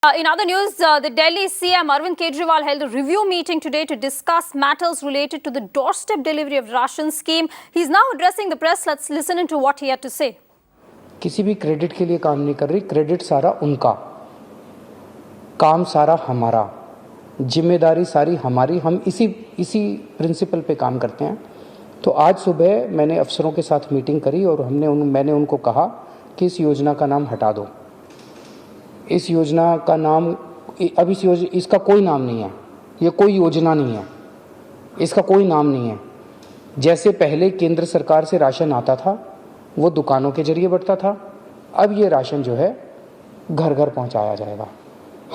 In other news, the Delhi CM Arvind Kejriwal held a review meeting today to discuss matters related to the doorstep delivery of ration scheme. He is now addressing the press. Let's listen into what he had to say. किसी भी credit के लिए काम नहीं कर रही, credit सारा उनका, काम सारा हमारा, जिम्मेदारी सारी हमारी, हम इसी प्रिंसिपल पे काम करते हैं। तो आज सुबह मैंने अफसरों के साथ मीटिंग करी और मैंने उनको कहा कि इस योजना का नाम हटा दो। इस योजना का नाम अब इसका कोई नाम नहीं है, ये कोई योजना नहीं है, इसका कोई नाम नहीं है। जैसे पहले केंद्र सरकार से राशन आता था वो दुकानों के जरिए बढ़ता था, अब ये राशन जो है घर घर पहुंचाया जाएगा।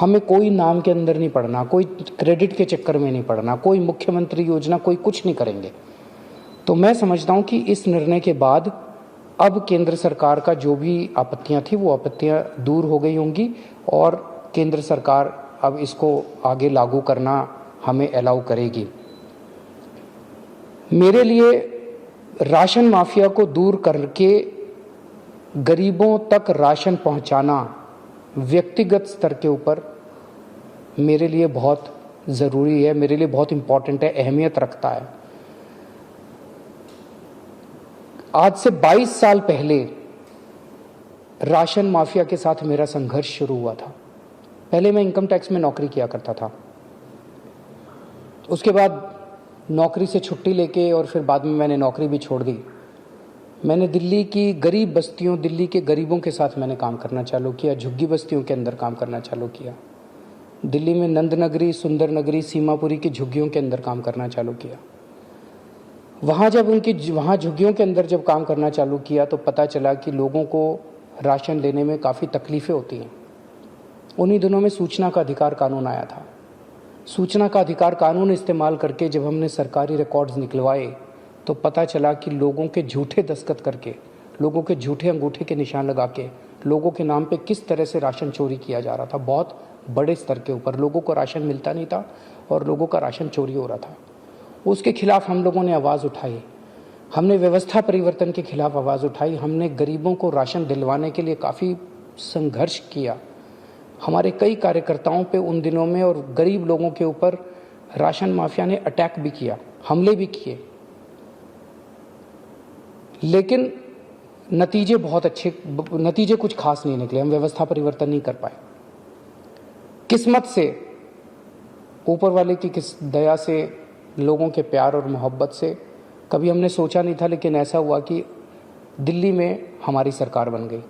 हमें कोई नाम के अंदर नहीं पड़ना, कोई क्रेडिट के चक्कर में नहीं पड़ना, कोई मुख्यमंत्री योजना, कोई कुछ नहीं करेंगे। तो मैं समझता हूं कि इस निर्णय के बाद अब केंद्र सरकार का जो भी आपत्तियां थी वो आपत्तियां दूर हो गई होंगी और केंद्र सरकार अब इसको आगे लागू करना हमें अलाउ करेगी। मेरे लिए राशन माफिया को दूर करके गरीबों तक राशन पहुंचाना व्यक्तिगत स्तर के ऊपर मेरे लिए बहुत ज़रूरी है, मेरे लिए बहुत इम्पोर्टेंट है, अहमियत रखता है। आज से 22 साल पहले राशन माफिया के साथ मेरा संघर्ष शुरू हुआ था। पहले मैं इनकम टैक्स में नौकरी किया करता था, उसके बाद नौकरी से छुट्टी लेके और फिर बाद में मैंने नौकरी भी छोड़ दी। मैंने दिल्ली की गरीब बस्तियों, दिल्ली के गरीबों के साथ मैंने काम करना चालू किया, झुग्गी बस्तियों के अंदर काम करना चालू किया। दिल्ली में नंद नगरी, सुंदर नगरी, सीमापुरी की झुग्गियों के अंदर काम करना चालू किया। वहाँ झुग्गियों के अंदर जब काम करना चालू किया तो पता चला कि लोगों को राशन लेने में काफ़ी तकलीफ़ें होती हैं। उन्हीं दिनों में सूचना का अधिकार कानून आया था। सूचना का अधिकार कानून इस्तेमाल करके जब हमने सरकारी रिकॉर्ड्स निकलवाए तो पता चला कि लोगों के झूठे दस्तखत करके, लोगों के झूठे अंगूठे के निशान लगा के लोगों के नाम पे किस तरह से राशन चोरी किया जा रहा था। बहुत बड़े स्तर के ऊपर लोगों को राशन मिलता नहीं था और लोगों का राशन चोरी हो रहा था। उसके खिलाफ हम लोगों ने आवाज़ उठाई, हमने व्यवस्था परिवर्तन के खिलाफ आवाज़ उठाई, हमने गरीबों को राशन दिलवाने के लिए काफ़ी संघर्ष किया। हमारे कई कार्यकर्ताओं पे उन दिनों में और गरीब लोगों के ऊपर राशन माफिया ने अटैक भी किया, हमले भी किए, लेकिन नतीजे कुछ खास नहीं निकले। हम व्यवस्था परिवर्तन नहीं कर पाए। किस्मत से, ऊपर वाले की दया से, लोगों के प्यार और मोहब्बत से कभी हमने सोचा नहीं था, लेकिन ऐसा हुआ कि दिल्ली में हमारी सरकार बन गई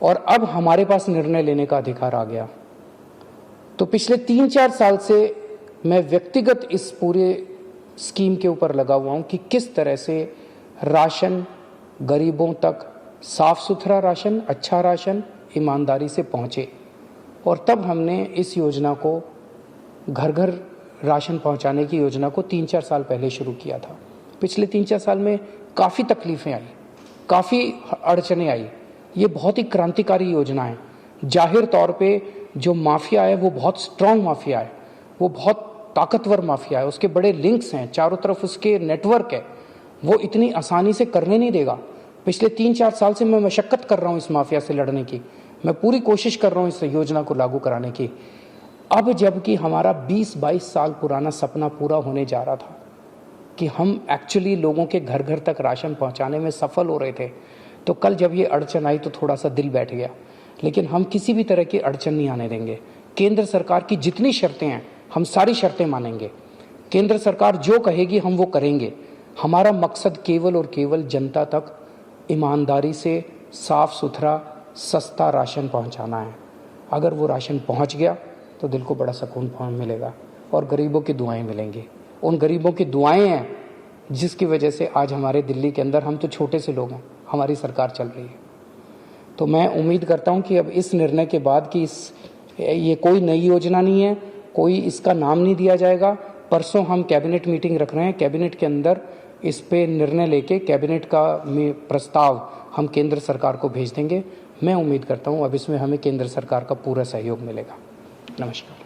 और अब हमारे पास निर्णय लेने का अधिकार आ गया। तो पिछले 3-4 साल से मैं व्यक्तिगत इस पूरे स्कीम के ऊपर लगा हुआ हूं कि किस तरह से राशन गरीबों तक, साफ सुथरा राशन, अच्छा राशन ईमानदारी से पहुंचे। और तब हमने इस योजना को, घर घर राशन पहुंचाने की योजना को 3-4 साल पहले शुरू किया था। पिछले 3-4 साल में काफ़ी तकलीफ़ें आई, काफ़ी अड़चनें आई। ये बहुत ही क्रांतिकारी योजना है। जाहिर तौर पे जो माफिया है वो बहुत स्ट्रांग माफिया है, वो बहुत ताकतवर माफिया है, उसके बड़े लिंक्स हैं, चारों तरफ उसके नेटवर्क है, वो इतनी आसानी से करने नहीं देगा। पिछले 3-4 साल से मैं मशक्क़त कर रहा हूँ इस माफिया से लड़ने की, मैं पूरी कोशिश कर रहा हूँ इस योजना को लागू कराने की। अब जबकि हमारा 20-22 साल पुराना सपना पूरा होने जा रहा था कि हम एक्चुअली लोगों के घर घर तक राशन पहुंचाने में सफल हो रहे थे, तो कल जब ये अड़चन आई तो थोड़ा सा दिल बैठ गया। लेकिन हम किसी भी तरह की अड़चन नहीं आने देंगे। केंद्र सरकार की जितनी शर्तें हैं हम सारी शर्तें मानेंगे। केंद्र सरकार जो कहेगी हम वो करेंगे। हमारा मकसद केवल और केवल जनता तक ईमानदारी से साफ सुथरा सस्ता राशन पहुंचाना है। अगर वो राशन पहुंच गया तो दिल को बड़ा सुकून मिलेगा और गरीबों की दुआएं मिलेंगी। उन गरीबों की दुआएं हैं जिसकी वजह से आज हमारे दिल्ली के अंदर, हम तो छोटे से लोग हैं, हमारी सरकार चल रही है। तो मैं उम्मीद करता हूं कि अब इस निर्णय के बाद कि ये कोई नई योजना नहीं है, कोई इसका नाम नहीं दिया जाएगा। परसों हम कैबिनेट मीटिंग रख रहे हैं, कैबिनेट के अंदर इस पे निर्णय लेके कैबिनेट का प्रस्ताव हम केंद्र सरकार को भेज देंगे। मैं उम्मीद करता हूं अब इसमें हमें केंद्र सरकार का पूरा सहयोग मिलेगा। नमस्कार।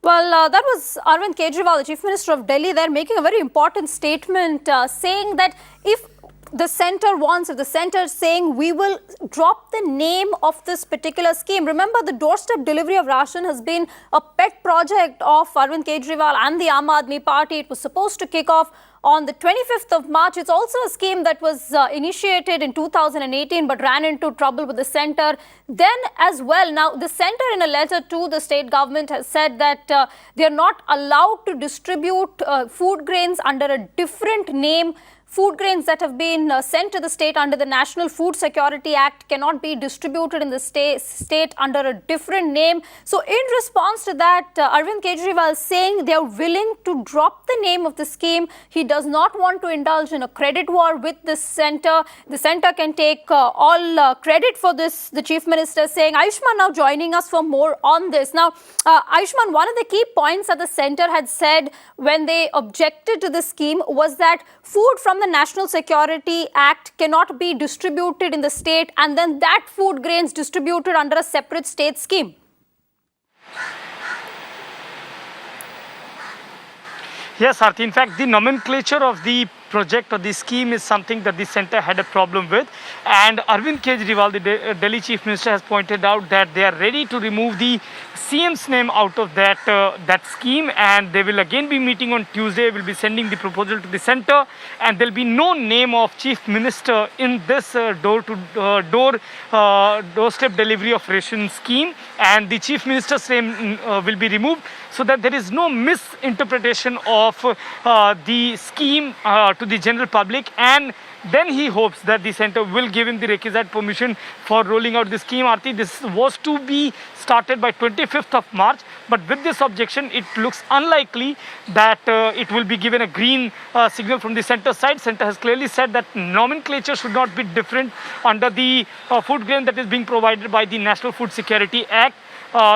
Well, that was Arvind Kejriwal, the Chief Minister of Delhi, there making a very important statement, saying that if the centre wants, if the centre is saying we will drop the name of this particular scheme. Remember, the doorstep delivery of ration has been a pet project of Arvind Kejriwal and the Aam Aadmi Party. It was supposed to kick off on the 25th of March. It's also a scheme that was initiated in 2018 but ran into trouble with the centre then as well. Now, the centre in a letter to the state government has said that they are not allowed to distribute food grains under a different name. Food grains that have been sent to the state under the National Food Security Act cannot be distributed in the state under a different name. So in response to that, Arvind Kejriwal is saying they are willing to drop the name of the scheme. He does not want to indulge in a credit war with the centre. The centre can take all credit for this, the Chief Minister saying. Ayushman now joining us for more on this. Now, Ayushman, one of the key points that the centre had said when they objected to the scheme was that food from the National Security Act cannot be distributed in the state and then that food grains distributed under a separate state scheme. Yes, Aarti. In fact, the nomenclature of the project or the scheme is something that the centre had a problem with, and Arvind Kejriwal, the Delhi Chief Minister, has pointed out that they are ready to remove the CM's name out of that scheme, and they will again be meeting on Tuesday. Will be sending the proposal to the centre, and there will be no name of Chief Minister in this doorstep delivery of ration scheme, and the Chief Minister's name will be removed so that there is no misinterpretation of the scheme to the general public, and then he hopes that the centre will give him the requisite permission for rolling out the scheme. Aarti, this was to be started by 25th of March, but with this objection, it looks unlikely that it will be given a green signal from the centre side. Centre has clearly said that nomenclature should not be different under the food grain that is being provided by the National Food Security Act.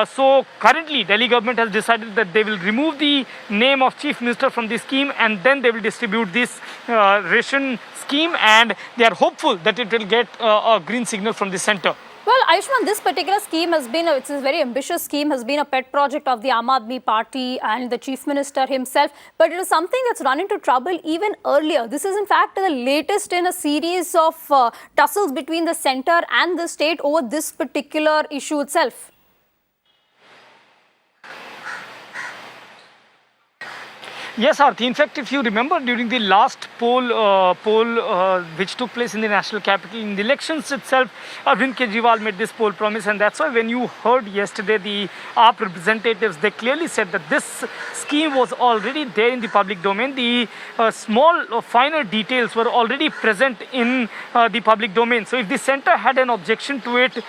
So currently, Delhi government has decided that they will remove the name of Chief Minister from the scheme, and then they will distribute this ration scheme, and they are hopeful that it will get a green signal from the centre. Well, Ayushman, this particular scheme has been, it's a very ambitious scheme, has been a pet project of the Aam Aadmi Party and the Chief Minister himself, but it is something that's run into trouble even earlier. This is in fact the latest in a series of tussles between the centre and the state over this particular issue itself. Yes, Aarti. In fact, if you remember, during the last poll which took place in the national capital, in the elections itself, Arvind Kejriwal made this poll promise, and that's why when you heard yesterday the AAP representatives, they clearly said that this scheme was already there in the public domain. The small finer details were already present in the public domain. So if the centre had an objection to it,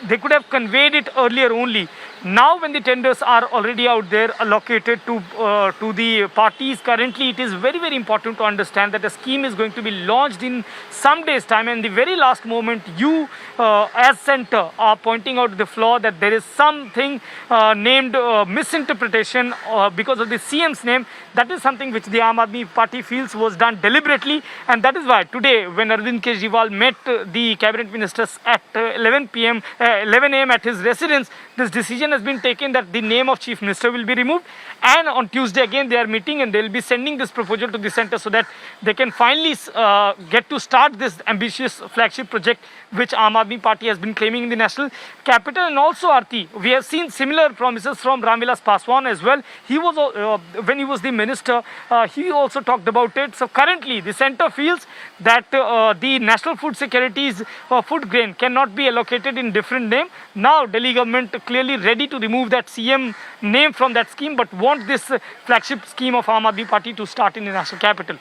they could have conveyed it earlier only. Now when the tenders are already out there allocated to the parties, currently it is very, very important to understand that the scheme is going to be launched in some days' time, and the very last moment you as centre are pointing out the flaw that there is something named misinterpretation because of the CM's name. That is something which the Aam Aadmi Party feels was done deliberately, and that is why today when Arvind Kejriwal met the cabinet ministers at 11 a.m. at his residence, this decision has been taken that the name of Chief Minister will be removed, and on Tuesday again they are meeting and they will be sending this proposal to the centre so that they can finally get to start this ambitious flagship project which Aam Aadmi Party has been claiming in the national capital. And also, Aarti, we have seen similar promises from Ramvilas Paswan as well. He was when he was the minister, he also talked about it. So currently the centre feels that the National Food Security's food grain cannot be allocated in different name. Now Delhi government clearly ready to remove that CM name from that scheme, but want this flagship scheme of Aam Aadmi Party to start in the national capital.